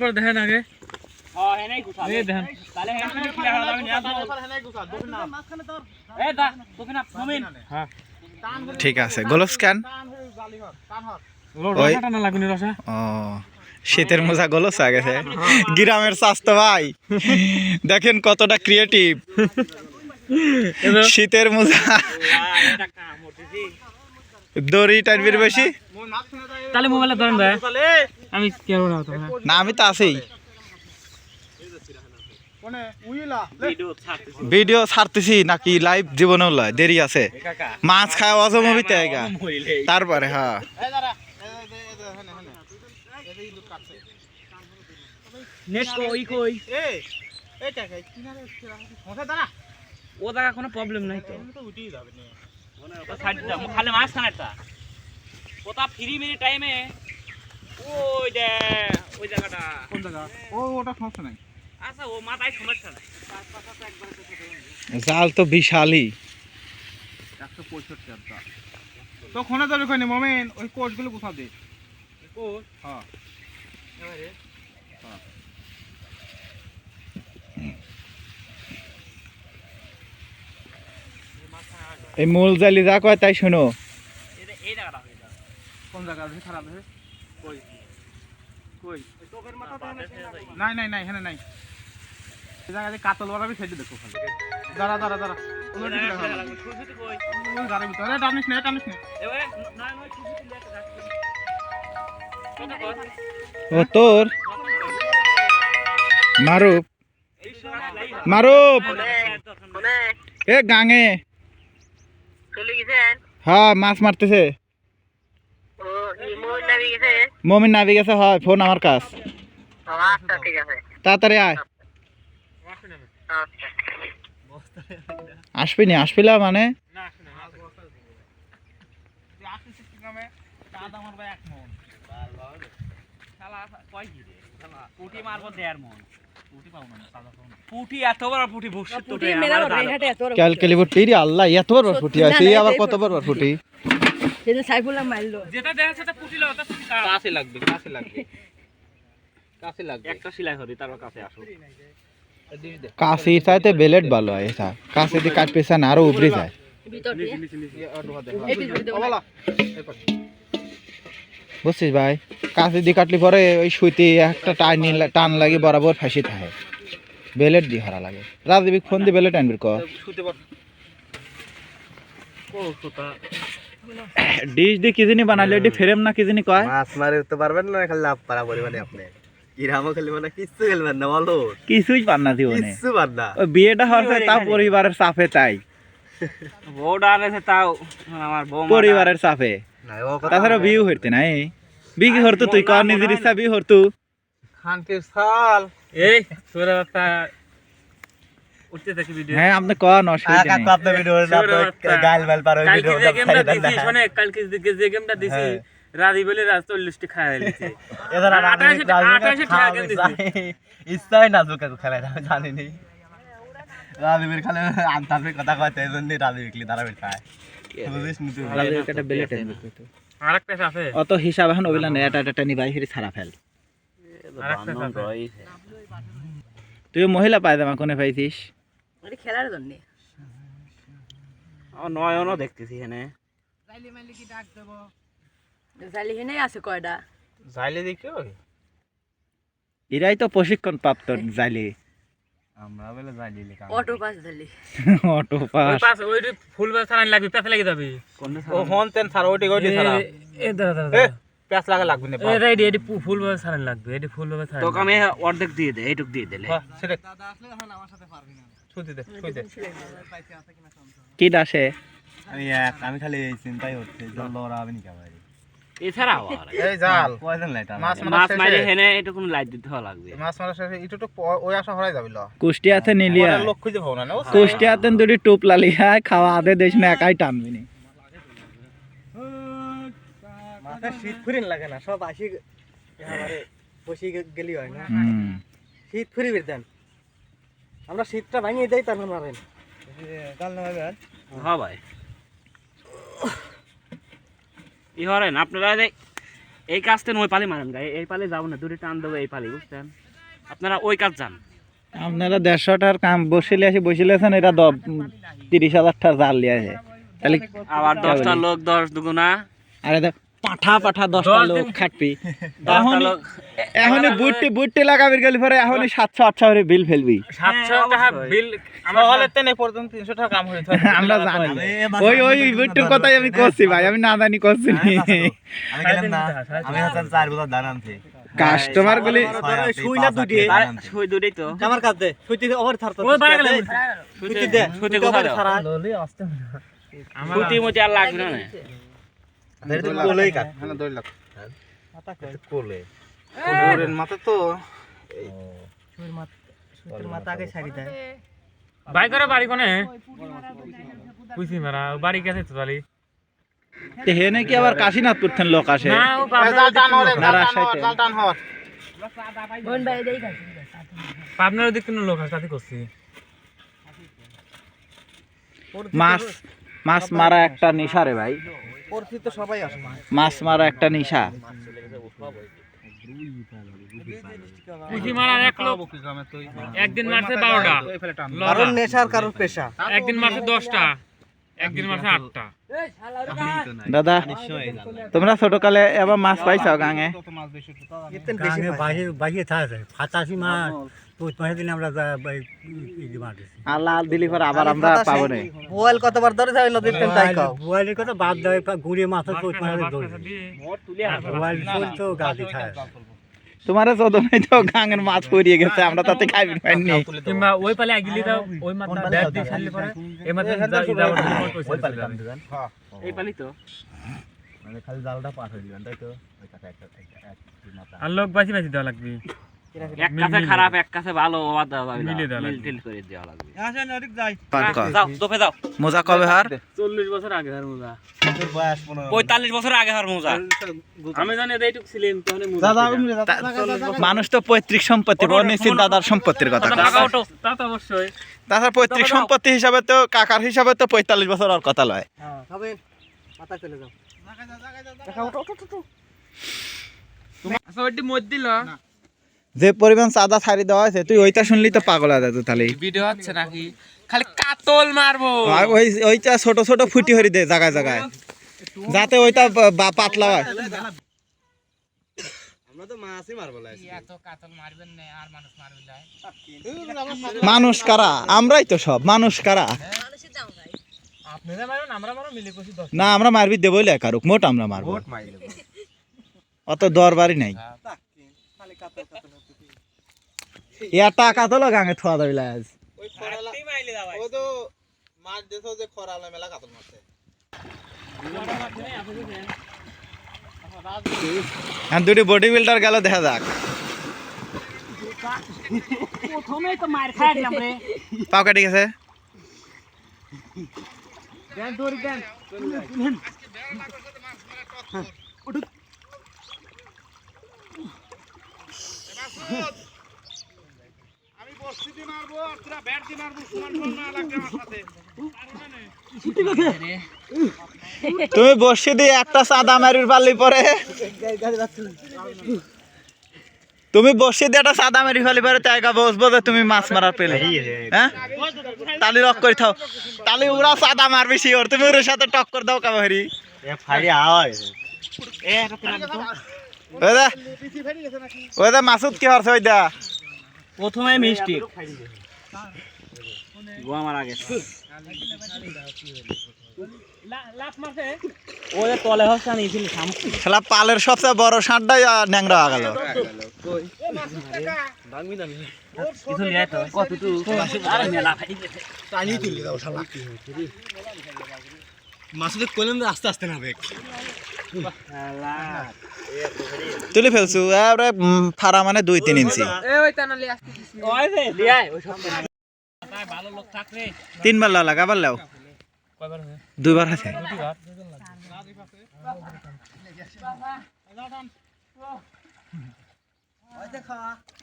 পরে দেখেন আগে হ্যাঁ হেনেই গুছা এই দেখেন তাহলে হেন তুমি খিলা হলো আমি না হেনেই গুছা দুফিন না মাঝখানে তোর এই দা দুফিন না মুমিন হ্যাঁ ঠিক আছে গোলস কেন ওই রসাটা না লাগুনি রসা ও শীতের মোজা গোলস হয়ে গেছে গ্রামের স্বাস্থ্য ভাই দেখেন কতটা ক্রিয়েটিভ শীতের মোজা এটা কাম হতেছি দড়ি টাইপের বেশি তাহলে মোবাইলে ধরেন ভাই আমি কি করব না তো না আমি তো আছেই কোনে উইলা ভিডিও ছাড়তেছি ভিডিও ছাড়তেছি নাকি লাইভ জীবনেও লয় দেরি আছে কাকা মাছ খাওয়া অজমবিতে আইগা মইলে তারপরে হ্যাঁ এই দাঁড়া হেনে হেনে এই ইলু কাটছে নেট কই এই টাকা কিনারে হোসে দাঁড়া ও জায়গা কোনো প্রবলেম নাই তো তো উঠেই যাবে নে ও সাইড দা খালি মাছ খানাটা ওটা ফ্রি মিনি টাইমে ওই দে ওই জায়গাটা কোন জায়গা ও ওটা সমস্যা নাই আচ্ছা ও মাথায় সমস্যা নাই জাল তো বিশালই 165 টাকা তো কোনে যাবে কোনে মোমেন ওই কোটগুলো গুছা দে কোট হ্যাঁ এবারে এই মূল জালি যা কয় তাই শোনো এই জায়গাটা হইছে কোন জায়গা আছে খারাপ আছে কই কই তোকের মাথা নাই নাই নাই হেনে নাই এই জায়গাতে কাতল বাড়াবি সেটা দেখো খালি দাঁড়া দাঁড়া দাঁড়া ওই দিকে দেখা লাগবে খুশিতে কই ওই গাড়ির ভিতরে টানিস না এবারে না না খুশিতে লেট রাখছি কত কত ও তোর মারুপ মারুপ এ গাঙে চলে গেছেন হ্যাঁ মাছ মারতেছে ও ইমোন নাবি গেছে মমিন নাবি গেছে হয় ফোন আমার কাছ আচ্ছা ঠিক আছে তাড়াতাড়ি আয় আচ্ছা আসবি নি আসবিলা মানে না শুনে গ্রামে কাদ আমার ভাই 1 মন শালা কয় কি রে শালা পুটি মারবো 1.5 মন পুটি পাবো না সাদা পাবো পুটি এত বড় পুটি ভবিষ্যৎ তো ক্যালকুলি ফুটি রে আল্লাহ এত বড় ফুটি আছে এই আবার কত বড় ফুটি সেদিন সাইফুল্লাহ মারলো যেটা দেখা সেটা পুটি লও তা পুটি কাছে লাগবে কাছে লাগবে একটা সেলাই করি তারপর কাছে আসো কাশি চাইতে বেলেট ভালো হয় এটা কাশি দিয়ে কাট পেছা না আরো উপরে যায় ভিতর দিয়ে এই পিস ভিতর ওলা বুঝছিস ভাই কাশি দিয়ে কাটলি পরে ওই সুইতে একটা টান লাগে বরাবর ফাঁসি থাকে বেলেট দিয়ে হারা লাগে রাজীবিক ফোন দিয়ে বেলেট আনবি ক শুতে বল ও সুতা ডিশ দিয়ে কি জানি বানালে এটি ফ্রেম না কি জানি কয় মাছ মারতে পারবেন না খালি লাভ পারা পরিমাণে আপনি ইরামও খেলবে না কিচ্ছু খেলবেন না বলো কিছুই পার না জীবনে কিচ্ছু পার না ওই বিয়েটা হচ্ছে তাও পরিবারের চাপে তাই বউটা আনেছে তাও আমার বউ পরিবারের চাপে না ও কথা তাছাড়া বিয়ে হইতে নাই বিয়ে কি হরতো তুই কর নিজের ইচ্ছা বিয়ে হরতু খানকে সাল এই তোরা একটা উঠতে থাকি ভিডিও হ্যাঁ আপনি কন অসুবিধা কাকা নেই তো আপনি ভিডিও না গাল বাল পার ওই কালকে ভিডিও যে গেমটা দিছি শুনে কালকে যে গেমটা দিছি রাজি বলে রাজ 40 টি খায় লিছে এদার আর 28 টাকা গেম দিছি ইচ্ছাই না জোকা খেলায় আমি জানি নি রাজীবের খালে আন্তার কথা কইতে এজন্য রাজীব বিকলি দাঁড়া বেটায় বুঝিস নি তুই একটা বেলেট আনবি তো আরেকটা আছে অত হিসাব এখন ওইলা না এটা নিবাই হিরি ছাড়া ফেল আরেকটা আছে তুই মহিলা পায়জামা কোনে পাইছিস এটা খেলার জন্য নয়নও দেখতেছি এখানে জালি হেনে আছে কয়টা যাইলে দেখিও এরাই তো প্রশিক্ষণ প্রাপ্ত জাইলে আমরা বলে যাইলি কাম অটো পাস জালি অটো ওই পাস পাশ ওই ফুল বাস ছাড়ান লাগবে পেছ লাগি যাবে ও হন তেন সারা ওটি সারা এ দাঁড়া এ প্যাস লাগা লাগবে না এ রেডি এডি ফুল বাস ছাড়ান লাগবে এডি ফুল বাস ছাড়ান তোকে আমি অর্ধেক দিয়ে দে এইটুক দিয়ে দিলে সেটা দাদা আসলে এখন আমার সাথে পারবি না ছুটি দে কি দাসে আমি খালি এই চিন্তাই হচ্ছে জল ওরা হবে নি কেমন এছাড়া এই জাল কয়জন লাইট মাছ মাছ মারি হেনে এটা কোনো লাইট দিতে লাগবে মাছ মারা শেষে একটু তো ওই আসা হরাই যাবিল কুষ্টিয়াতে নিলিয়া লোক খুঁজে পাবো না না কুষ্টিয়াতে দুটি টুপ লালিয়া খাওয়া আদে দেশ না একাই টানবি নি মাথায় শীত ফুরিন লাগে না সব আসি আমারে বসি গেলি হয় না শীত ফুরি বেরতেন আমরা শীতটা ভাঙিয়ে দেই তারপর মারেন কাল না ভাবেন হ্যাঁ ভাই ই হরেন আপনারা এই কাজতে ওই পালি মারেন গায়ে, এই পালি যাবো না, দূরে টান দেবো এই পালি, বুঝছেন? আপনারা ওই কাজ যান। আপনারা 150 টাকার কাম বসিলেছেন, এটা 30,000 টাকা জাল লিয়ে আছে, তাহলে আবার 10টা লোক 10 দুগুণা, আরে পাঠা 10টা লোক খাটবি। এখন বুটটি লাগাবি গেলে পরে এখন 700-800 বিল ফেলবি। 700 টাকা বিল আমরা হলে তেনে পর্যন্ত 300 টাকা কাম হইতো। আমরা জানি ওই বুটটির কথাই আমি করছি ভাই, আমি না জানি করছি আমি হাসান 4 বোতল দান আনছি। কাস্টমার গুলি সুই না দুটি, সুই দুটোই তো আমার কাছে সুইতে ওভার থারতো। ওই বাইরে গেলে সুইতে দে, সুইতে কোথায় দাও? ললি আসতে সুতি মতি আর লাগবে না। ধরে তো কোলেই কাট। হ্যাঁ 2 লাখ মাথা কোলে। ওরের মাথা তো সুইর মাথা, সুইর মাথা আগে ছাড়ি দেয়। বাই করে বাড়ি কোনে কুইছি মারা বাড়ি গেছে তো তালি হে নাকি আবার কাশীনাথপুর থেকে লোক আসে না ও বোন ভাই দেই খাচ্ছি পাবনার দিক থেকে লোক আছে তাতে করছি। মাছ মারা একটা নেশা রে ভাই, পরিচিত সবাই আসে। মাছ মারা একটা নেশা। কুইছি মারার এক লোক একদিন মারছে 12টা, কারণ নেশার কারণ পেশা। একদিন মারছে 10টা, একদিন মারছে 8টা। দাদা তোমরা ছোটকালে এবার মাছ পাইছাও গাঙে? এতেন বেশি বাইরে থাকে ফাতাশি মাছ পৌষ মাসের দিনে আমরা আল্লাহ দিলি পর আবার আমরা পাবো না। মোবাইল কতবার ধরে যাবে নদীতে তাই কও। বোয়ালের কথা বাদ দেয় গুড়িয়ে মাছ পৌষ মাসে ধরে বোয়াল তো গাদি খায়। তোমার চোদনে তো গাঙের মাছ পড়িয়ে গেছে, আমরা তাতে খাইবি পাইনি। কিংবা ওই পালে আগিলি দাও, ওই মাথা ব্যাট দিয়ে ছাড়লে পরে এই মাথা এই পালি তো মানে খালি জালটা পাঠ হয়ে দিবেন তাই তো। ওই কাছে একটা আর লোক বাঁচি বাঁচি দেওয়া লাগবে। এক কাছে খারাপ এক কাছে ভালো ওভার দেওয়া যাবে না, মিলিয়ে দেওয়া মিল লাগবে। টিল করে দেওয়া লাগবে। আসেন অধিক যাই। যাও দোপে যাও। মোজা কবে হার? 40 বছর আগে হার মোজা, তোর বয়স 15। 45 বছর আগে হার মোজা। আমি জানি এইটুক ছিলেন তখন মোজা। মানুষ তো পৈতৃক সম্পত্তি, বর্ণিসিন দাদার সম্পত্তির কথা। টাকা ওঠো। তা তো অবশ্যই। তাছাড়া পৈতৃক সম্পত্তি হিসাবে তো কাকার হিসাবে তো 45 বছর আর কথা লয়। খাবেন মাথা চলে যাও। আচ্ছা ওইটি মত দিল যে পরিমাণ চাঁদা ছাড়ি দেওয়া হয়েছে, তুই ওইটা শুনলি তো পাগল হয়ে যেত তাহলে। ভিডিও হচ্ছে নাকি খালি কাতল মারবো। আর ওইটা ছোট ছোট ফুটি হরি দে জায়গায় জায়গায়, যাতে ওইটা পাতলা হয়। আমরা তো মাছই মারবো লাইছি। এত কাতল মারবেন না আর মানুষ মারবেন না। মানুষ কারা? আমরাই তো সব মানুষ কারা। মানুষের দাম ভাই আপনারা মারবেন আমরা মারো মিলে কইছি 10। না আমরা মারবি দেবই লে কারুক, মোট আমরা মারবো, অত দরবারই নাই। খালি কাতল কাতল হচ্ছে। এটা কাতল গাঙে থোয়া দাবি লাজ। ওই খরালা ও তো মাছ দেছো যে খরালা মেলা কাতল মারছে। আর দুটি বডি বিল্ডার গেল দেখা যাক। প্রথমেই তো মার খাই দিলাম রে। পাও কাটি গেছে। দেন দড়ি দেন। আমি বসছি দি মারবো আর তোরা ব্যাট দি মারবো, সমান সমান না লাগবে আমার সাথে। তুমি বসে দিয়ে একটা চাঁদা মারির পারলি পরে, তুমি বসে দিয়ে একটা চাঁদা মারি ফেলি পরে তাই বসবো যে তুমি মাছ মারার পেলে। হ্যাঁ তালি রক করে থাও, তালি ওরা চাঁদা মারবি শিওর, তুমি ওর সাথে টক্কর দাও কাবারি। এ ফাড়ি আওয়াজ। এ ওই দা মাসুদ কি হরছে ওই দা প্রথমে মিষ্টি গো আমার আগে লাফ মারছে ওই তলে হচ্ছে নিছিল সামনে খেলা পালের সবচেয়ে বড় ষাঁড়টাই ন্যাংরা হয়ে গেল। কিছু নিয়ে তো কতটুকু আরে মেলা ফাটি গেছে টানি তুলি দাও শালা। মাসুদ কইলাম আস্তে আস্তে নাবে। শালা তুলে ফেলছু এবারে ফাড়া মানে 2-3 ইঞ্চি। ওই রে লিয়াই ওই সব ভাই ভালো লোক থাকলে 3 বার লাও লাগাবার লাও, কয়বার হয়? 2 বার আছে।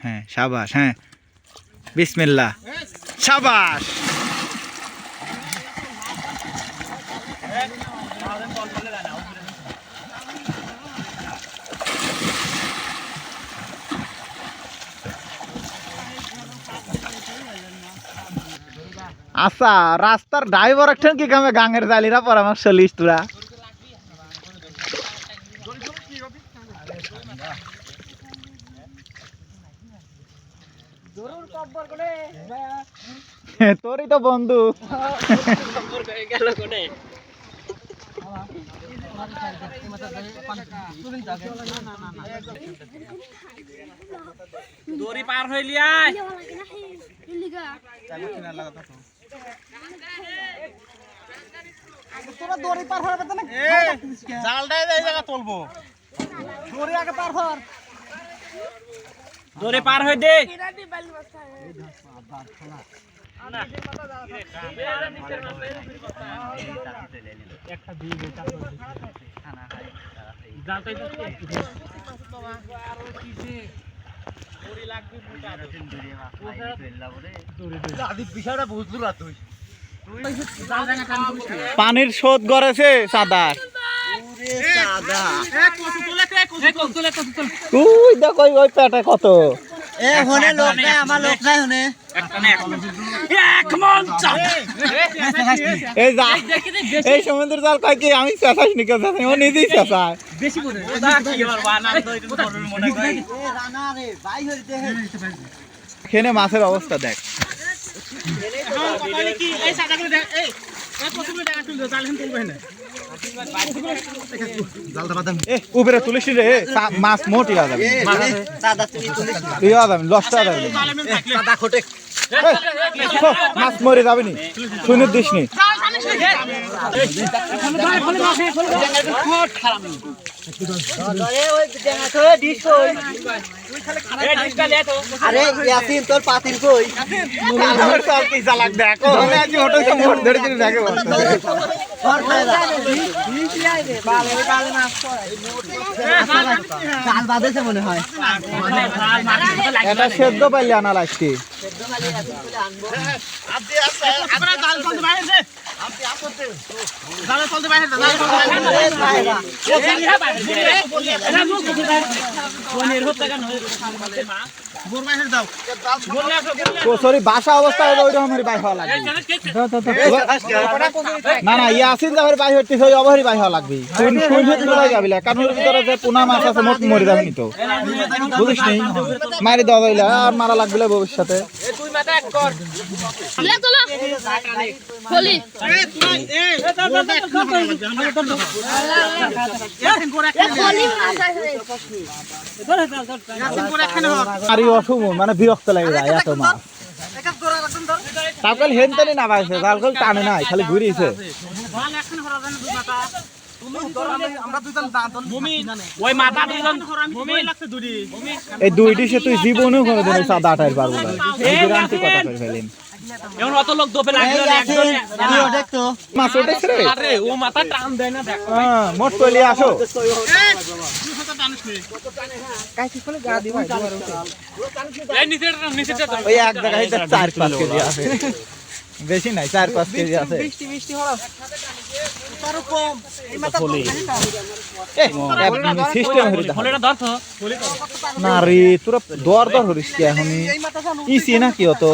হ্যাঁ শাবাশ, হ্যাঁ বিসমিল্লাহ, শাবাশ। আচ্ছা রাস্তার ড্রাইভার একটা কি কামে গাঙের জালিরা পরামর্শ লিস তোরা তোরই তো বন্ধু দড়ি পার হইলি আয় জালটাই এই জায়গা তুলবো দড়ি আগে পার কর দড়ি পার হই দে পানির শোধ করেছে সাদার তুই দেখ ওই পেটে কত লোক নাই আমার লোক নাই হনে এই যা এই সমুদ্র জাল কয় কি আমি চেঁচাইস নি কেউ চেঁচাই ও নিজেই চেঁচায় এখানে মাছের অবস্থা দেখ উপরে তুলিস রে মাছ মোট ইয়া যাবে ইয়া যাবে লসটা যাবে মাছ মরে যাবে নি শুনে দিস নি আরে ইয়াসিন তোর পাতিল কই জাল বাঁধেছে মনে হয় এটা সেদ্ধ পাইলে আনা লাগছে সরি বাসা অবস্থায় ওই রকমের বাই হওয়া লাগবে না না ইয়াসিন যাবার বাই হচ্ছে ওই অবহারই বাই হওয়া লাগবে যাবি কারণের ভিতরে যে পোনা মাছ আছে মোট মরে যাবে নি তো বুঝিস নি মারি দেওয়া যাইলে আর মারা লাগবে ভবিষ্যতে আর অশুভ মানে বিরক্ত লাগে যায় এত মাছ তারপর হেনতেনি না পাইছে জালকল টানে নাই খালি ঘুরিয়েছে এই দুইটি সে তুই জীবনেও কোনোদিন সাদা আটাইর পারবো না কথা করে ফেলেন মাছ উঠেছে রে মোট কইলে আসো ওই এক জায়গায় 4-5 কেজি আছে বেশি নাই 4-5 কেজি আছে না রে তোরা দর দর হরিস কি এখনই ইসি না কি হতো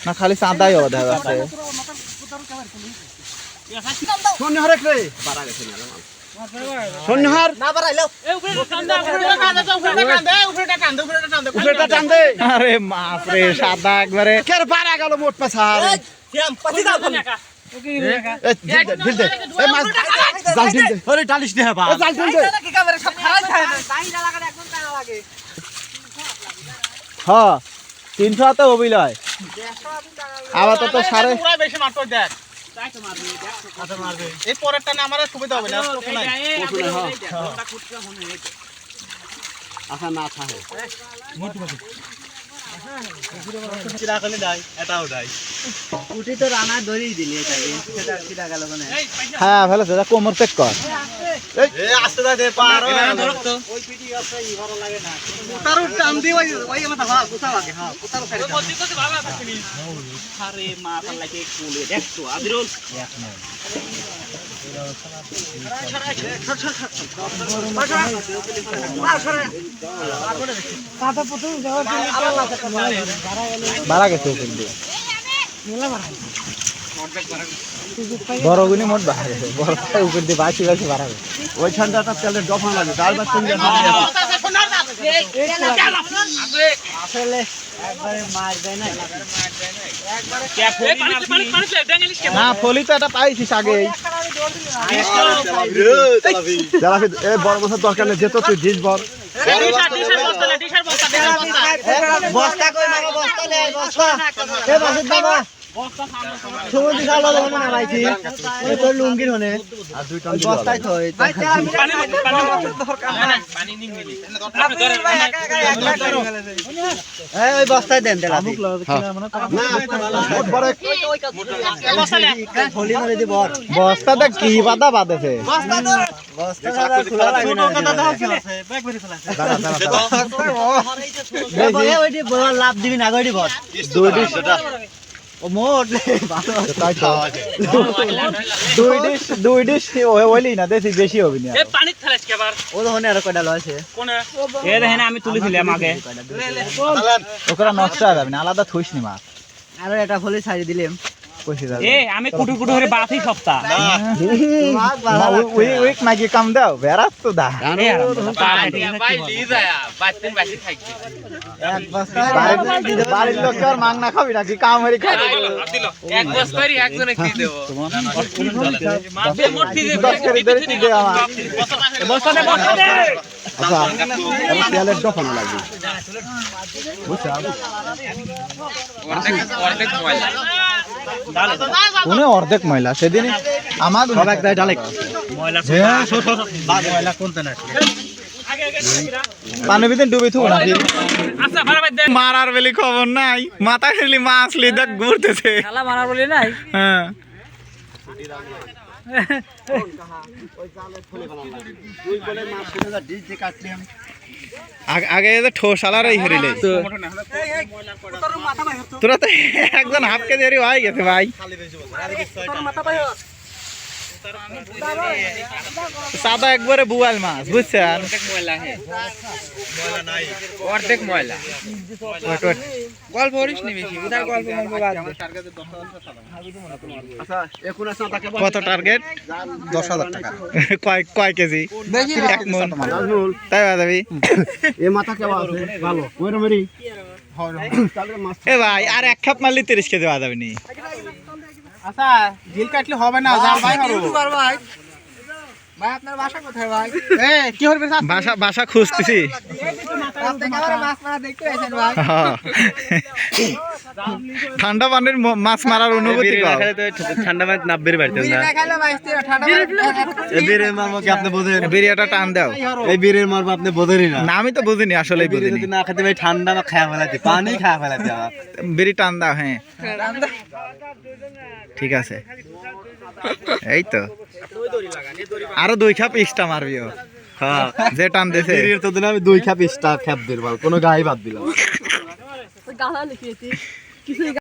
না খালি চাঁদাই অধা আছে সন্ন্যাহার আরে মাছ রে সাদা একবারে পারা গেল মোট পাছা ডালিস দে হ্যাঁ 300 হাতে অবিলয় আবার তো সাড়ে বেশি মাত্র দেখ এই পরেরটা না আমার সুবিধা হবে না আশা না থাকে হ্যাঁ ভালো সেটা কোমর চেক কর বাড়া গেছে কিন্তু বড়গুনি মোট বাড়া গেছে বড়টা উপর দিয়ে বাঁচি বাঁচি বাড়া গেছে ওই ঠান্ডাটা তেলে দফা লাগে ডাল ভাত সঙ্গে আসলে একবারে মার দেয় না না ফলি তো এটা পাইছিস আগেই বড় বছর দরকার নেই যেত তুই জিস বল বস্তা কই মাগো বস্তা নে বস্তা এ বাসুদ বাবা সমুদ্র চালো না না ভাইছি ওই তোর লুঙ্গির হনে আর 2 টন বস্তায় তো এই ওই বস্তায় দেন দেলা ফলি মারে দি বর বস্তাতে কি বাদা বাঁধেছে বস্তা খোলা লাগবে না ওইটি বল লাভ দিবি না গইটি বল ও মোট ভালো তাই তো দুই ডিশ ওইলি না দেশি বেশি হবে না ও তো হনে আর কয়টা লইছে এ দেখেন আমি তুলেছিলাম আগে ওকরা নষ্ট হয়ে যাবে না আলাদা থুইস নি মাছ আর এটা ফলি ছাড়ি দিলাম কইছে যাবে এ আমি কুটু কুটু করে বাতি সপ্তাহ ওই মাইকে কাম দাও বেরাস তো দা এক বস্তা বাড়ির লোক আর মাং না খাবি নাকি কাম হরি খাই তেলের দফা লাগবে কোনে অর্ধেক ময়লা সেদিন আমার সব এক ডালে পানি ভিতরে ডুবে থুব নাকি মারার বেলি খবর নাই মাথা খেলি মাছ লি দেখ ঘুরতেছে মারার বলি নাই হ্যাঁ আগে ঠোস আলারাই হেরিলে তোরা তো একজন হাফ কেজি হারি হয়ে গেছে ভাই সাদা একবারে বুয়াল মাছ বুঝছেন অর্ধেক ময়লা গল্প করিস নি বেশি উদার গল্প মল্প বাদ কত টার্গেট 10,000 টাকা কয় কেজি এক মন তাই বাদাবি এ মাথা কেমন আছে ভালো ওইরকম মেরি এ ভাই আর এক খাপ মারলি 30 কেজি বাদাবি নি আচ্ছা ঢিল কাটলে হবে না জাল ভাই হলো ভাই আপনার বাসা কোথায় ভাই এ কি হইবে বাসা খুঁজতেছি আপনি ক্যামেরা মাছ মারা দেখতে আছেন ভাই ঠান্ডা পানির মাছ মারার অনুভূতি ঠান্ডা মাছ নাব্বের বাড়িতে না দেখাইলে ভাই ঠান্ডা এই বীরের মারবো কি আপনি বোঝেন বিরিয়াটা টান দাও এই বীরের মারবো আপনি বোঝেনই না না আমি তো বুঝিনি আসলে বুঝিনি যদি না খেতে ভাই ঠান্ডা না খাওয়া ফেলাতে পানি খাওয়া ফেলাতে আমার বিরি টান দাও হ্যাঁ ঠিক আছে এই তো আরো 2 খাপ এক্সট্রা মারবিও হ্যাঁ যে টান দিছে বীরের তো দিন আমি 2 খাপ এক্সট্রা খাপ দের কোনো গায়ে বাদ দিলাম গালা লিখিয়েছি কিছু